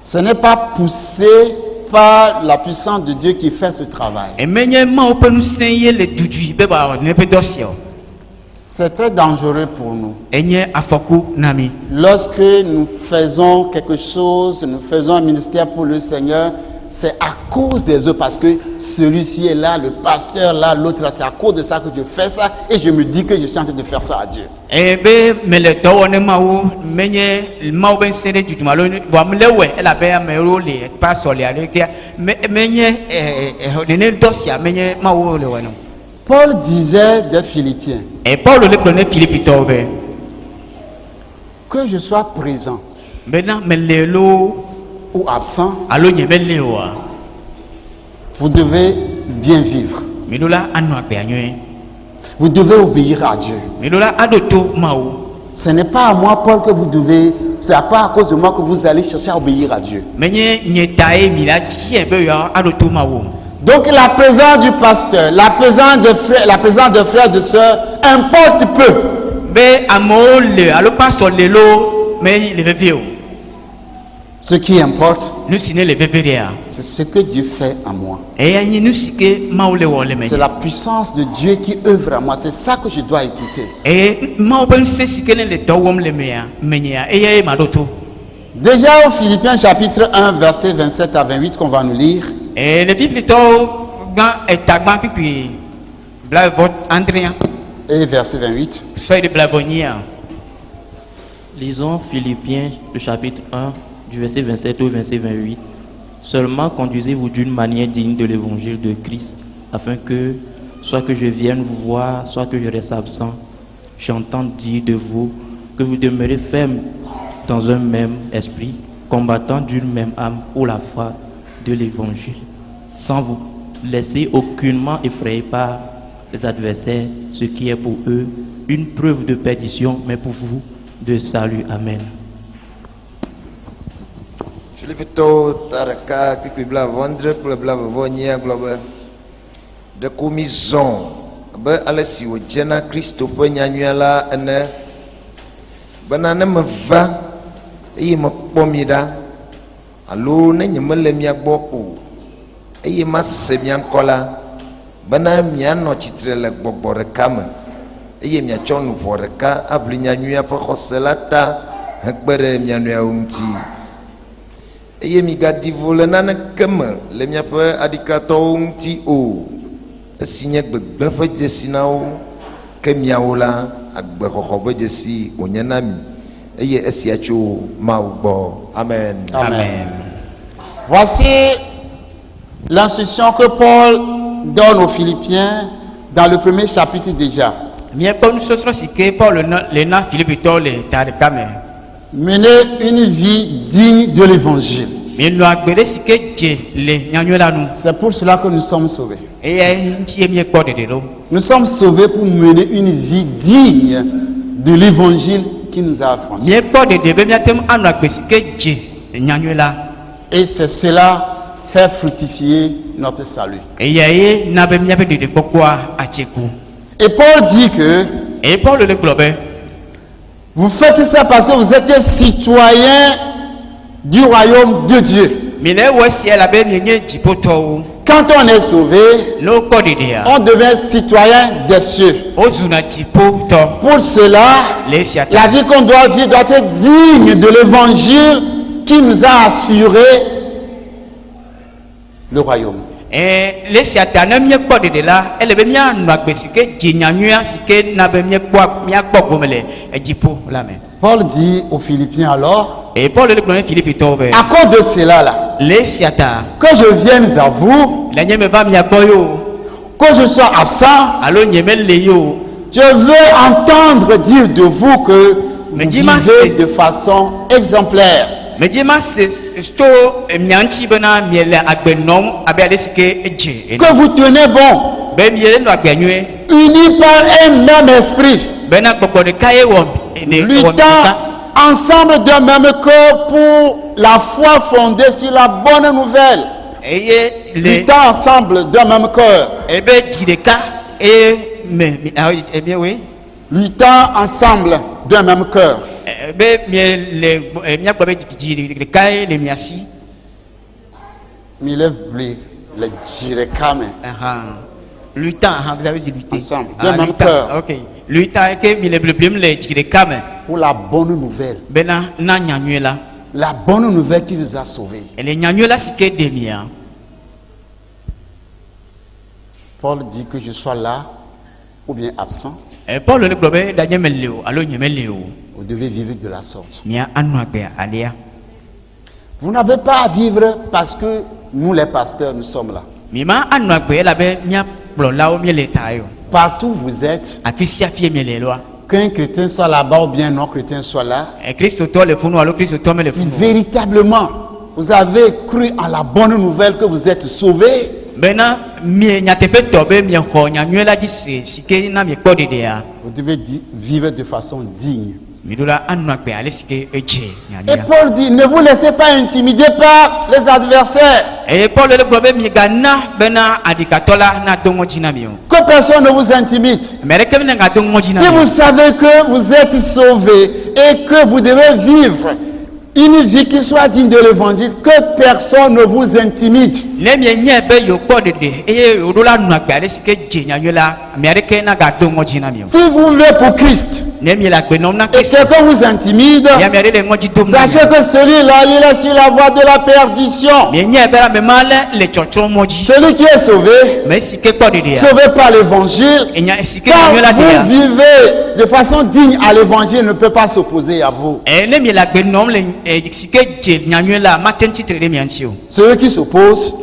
Ce n'est pas poussé par la puissance de Dieu qui fait ce travail. C'est très dangereux pour nous. Lorsque nous faisons quelque chose, nous faisons un ministère pour le Seigneur, c'est à cause des autres, parce que celui-ci est là, le pasteur là, l'autre là, c'est à cause de ça que je fais ça, et je me dis que je suis en train de faire ça à Dieu. Paul disait des Philippiens que je sois présent ou absent, vous devez bien vivre. Vous devez obéir à Dieu. Ce n'est pas à moi, Paul, que vous devez, c'est pas à cause de moi que vous allez chercher à obéir à Dieu. Donc la présence du pasteur, la présence de frères, de sœurs, importe peu. Ce qui importe, c'est ce que Dieu fait en moi. C'est la puissance de Dieu qui œuvre en moi. C'est ça que je dois écouter. Déjà au Philippiens chapitre 1, verset 27 à 28 qu'on va nous lire. Et verset 28. Lisons Philippiens, le chapitre 1, du verset 27 au verset 28. Seulement conduisez-vous d'une manière digne de l'évangile de Christ, afin que, soit que je vienne vous voir, soit que je reste absent, j'entends dire de vous que vous demeurez fermes dans un même esprit, combattant d'une même âme pour la foi de l'évangile, sans vous laisser aucunement effrayer par les adversaires, ce qui est pour eux une preuve de perdition, mais pour vous de salut. Amen. Filipito taraka kikibla vendre bla vonia globe de commission ba alasi o jena Christo pe nyanyala ene banana me va e me pomida alo ne nyemele mia gboko e ma se mia nkola bana mia no chitre le gbogbo reka me e mia chonu for reka abli nyanyua pa khoselata hakbere mia no umti et mi gadi volena na kama le mia pa adikato umti o signé gbegble fa jesinao ke miaola agbe kokko jesi onyanami eye esiacho maugbo. Amen. Amen. Voici l'instruction que Paul donne aux Philippiens dans le premier chapitre déjà. Mener une vie digne de l'évangile. C'est pour cela que nous sommes sauvés. Nous sommes sauvés pour mener une vie digne de l'évangile qui nous a affranchis. Et c'est cela faire fructifier notre salut. Et Paul dit que vous faites ça parce que vous êtes citoyens du royaume de Dieu. Quand on est sauvé, on devient citoyen des cieux. Pour cela, la vie qu'on doit vivre doit être digne de l'évangile qui nous a assuré le royaume. Paul dit aux Philippiens alors, à cause de cela là, que je vienne à vous, que je sois absent, je veux entendre dire de vous que vous vivez de façon exemplaire. Que vous tenez bon, unis par un même esprit, luttant ensemble d'un même cœur pour la foi fondée sur la bonne nouvelle. Luttant ensemble d'un même cœur. Luttant ensemble d'un même cœur. les jirekame. Lutin, vous avez dit lutter. Ensemble, de même cœur. Ok. Lutin, les jirekame. Pour la bonne nouvelle. La bonne nouvelle qui vous a sauvés. Paul dit que je sois là ou bien absent. Vous devez vivre de la sorte. Vous n'avez pas à vivre parce que nous les pasteurs nous sommes là. Partout où vous êtes, qu'un chrétien soit là-bas ou bien un non-chrétien soit là, si véritablement vous avez cru à la bonne nouvelle que vous êtes sauvés, vous devez vivre de façon digne. Et Paul dit, ne vous laissez pas intimider par les adversaires. Que personne ne vous intimide. Si vous savez que vous êtes sauvés et que vous devez vivre une vie qui soit digne de l'évangile, que personne ne vous intimide. Si vous vivez pour Christ et quelqu'un vous intimide, sachez que celui-là, il est sur la voie de la perdition. Celui qui est sauvé par l'évangile, quand vous vivez de façon digne à l'évangile, ne peut pas s'opposer à vous. Celui qui s'oppose,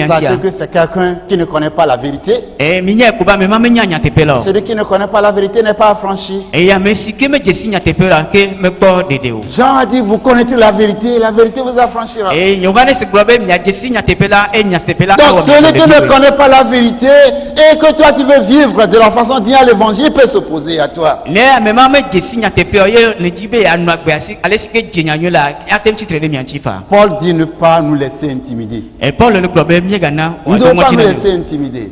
sachez que c'est quelqu'un qui ne connaît pas la vérité. Celui qui ne connaît pas la vérité n'est pas affranchi. Jean a dit, vous connaissez la vérité vous affranchira. Donc celui qui ne connaît pas la vérité et que toi tu veux vivre de la façon digne à l'évangile peut s'opposer à toi. Paul dit ne pas nous laisser intimider. Nous ne devons pas nous laisser intimider.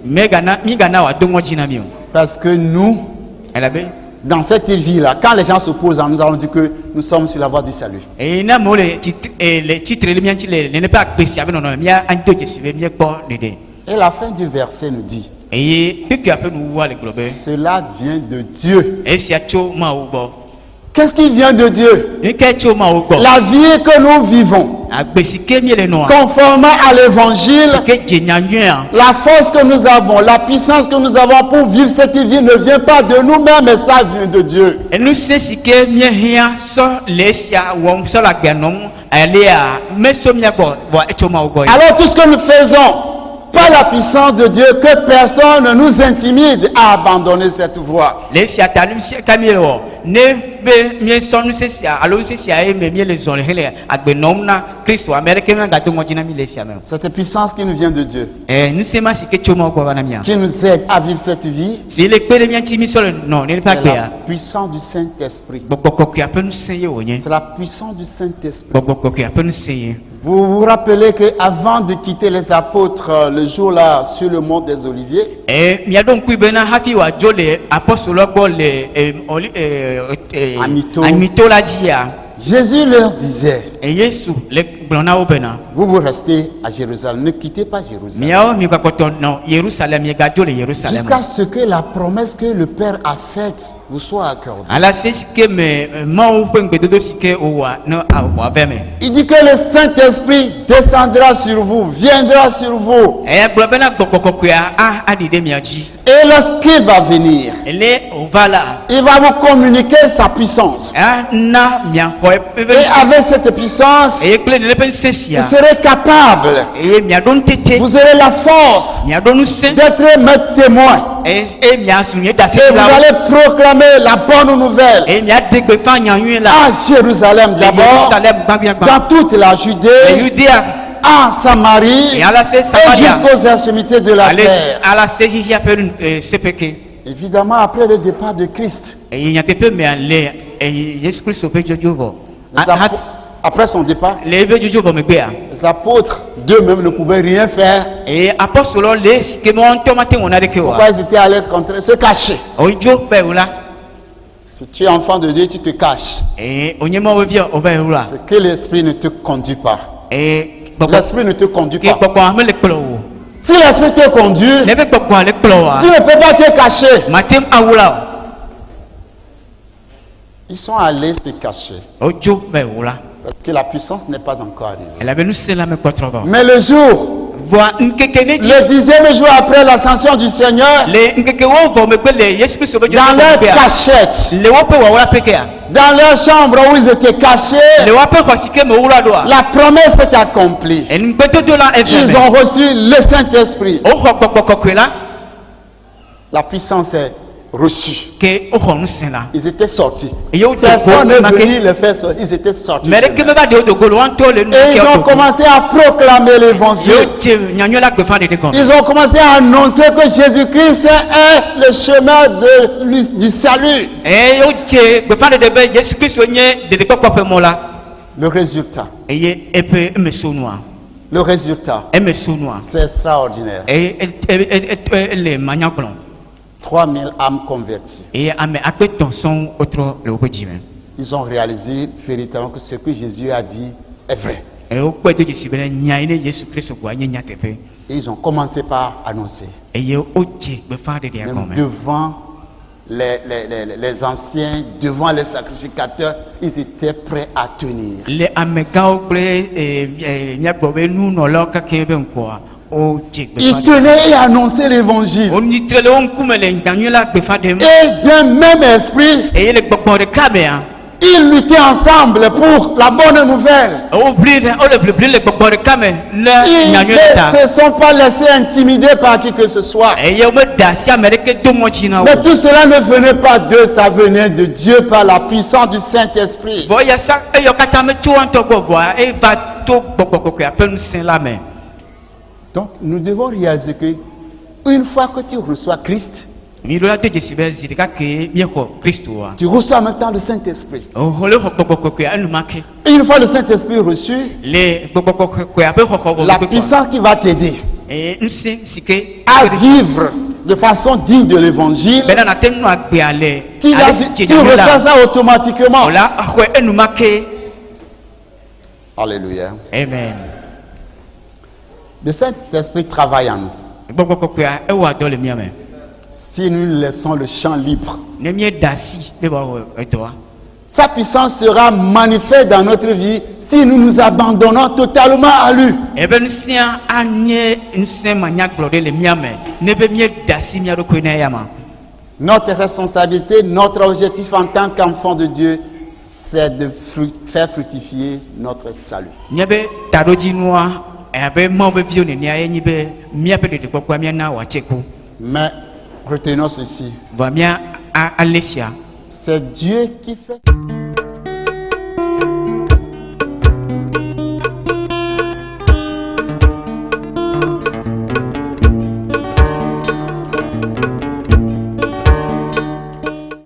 Parce que nous, dans cette vie-là, quand les gens s'opposent, nous allons dire que nous sommes sur la voie du salut. Et la fin du verset nous dit, cela vient de Dieu. Qu'est-ce qui vient de Dieu? La vie que nous vivons, conformément à l'évangile, la force que nous avons, la puissance que nous avons pour vivre cette vie ne vient pas de nous-mêmes, mais ça vient de Dieu. Alors tout ce que nous faisons, par la puissance de Dieu, que personne ne nous intimide à abandonner cette voie. Cette puissance qui nous vient de Dieu, qui nous aide à vivre cette vie, c'est la puissance du Saint-Esprit. C'est la puissance du Saint-Esprit. Vous vous rappelez qu'avant de quitter les apôtres le jour-là sur le mont des Oliviers, Jésus leur disait, vous restez à Jérusalem, ne quittez pas Jérusalem, jusqu'à ce que la promesse que le Père a faite vous soit accordée. Il dit que le Saint-Esprit descendra sur vous, viendra sur vous. Et lorsqu'il va venir, il va vous communiquer sa puissance. Et avec cette puissance, vous serez capable, vous aurez la force d'être mes témoins. Et vous allez proclamer la bonne nouvelle à Jérusalem d'abord, dans toute la Judée, à Samarie et jusqu'aux extrémités de la terre. Évidemment, après le départ de Christ, après son départ, les apôtres d'eux-mêmes ne pouvaient rien faire. Pourquoi ils étaient allés se cacher? Si tu es enfant de Dieu, tu te caches. Et on y m'a vu au verre. C'est que l'esprit ne te conduit pas. Et L'esprit ne te conduit pas. pourquoi me le clos? Si l'esprit te conduit, tu Les pourquoi le clos? ne peux pas te cacher. Matem aoula. Ils sont allés se cacher. Ojo verre. Parce que la puissance n'est pas encore arrivée. Elle avait nous c'est la même quoi trop. Mais le jour, Voir un kékéné. le 10e jour après l'ascension du Seigneur, Les kékéwo vont me appeler Yesu Christ. dans leur cachette, Les wapes wawala pékéa. dans leur chambre où ils étaient cachés, Les wapes rosiké me oula doa. la promesse est accomplie. Et nous peut de là Ils ont reçu le Saint-Esprit. Oh quoi là? La puissance est reçue. Que oh nous c'est là. Ils étaient sortis. Et yo Personne n'est venu les faire sortir. Ils étaient sortis. Mais que me va de golo anto le. Et ils ont commencé à proclamer l'évangile. Ils ont commencé à annoncer que Jésus-Christ est le chemin du salut. Et yo te be fa de be Jésus Christ onye de ko ko mo la. Le résultat. Et epé me sonoa. Le résultat. Et me sonoa. C'est extraordinaire. Et les maniablon. 3000 âmes converties. Et ame apeton son autre le redime. Ils ont réalisé véritablement que ce que Jésus a dit est vrai. Et au quoi de sibele nyaine Jésus Christ ko anya tepe. Et ils ont commencé par annoncer. Et yo oje be fa de dia Même devant les anciens, devant les sacrificateurs, ils étaient prêts à tenir. Les amekao ple nyagbobe nous no lo ka kebe nkoa. Ils tenaient et annonçaient l'évangile. Et d'un même esprit, ils luttaient ensemble pour la bonne nouvelle. Ils ne se sont pas laissés intimider par qui que ce soit. Mais tout cela ne venait pas d'eux, ça venait de Dieu par la puissance du Saint-Esprit. Donc nous devons réaliser que une fois que tu reçois Christ, tu reçois en même temps le Saint-Esprit. Et une fois le Saint-Esprit reçu, la puissance qui va t'aider à vivre de façon digne de l'évangile, tu reçois ça automatiquement. Alléluia. Amen. Le Saint-Esprit travaille en nous. Si nous laissons le champ libre, sa puissance sera manifeste dans notre vie si nous nous abandonnons totalement à lui. Notre responsabilité, notre objectif en tant qu'enfant de Dieu, c'est de faire fructifier notre salut. Mais retenons ceci. C'est Dieu qui fait.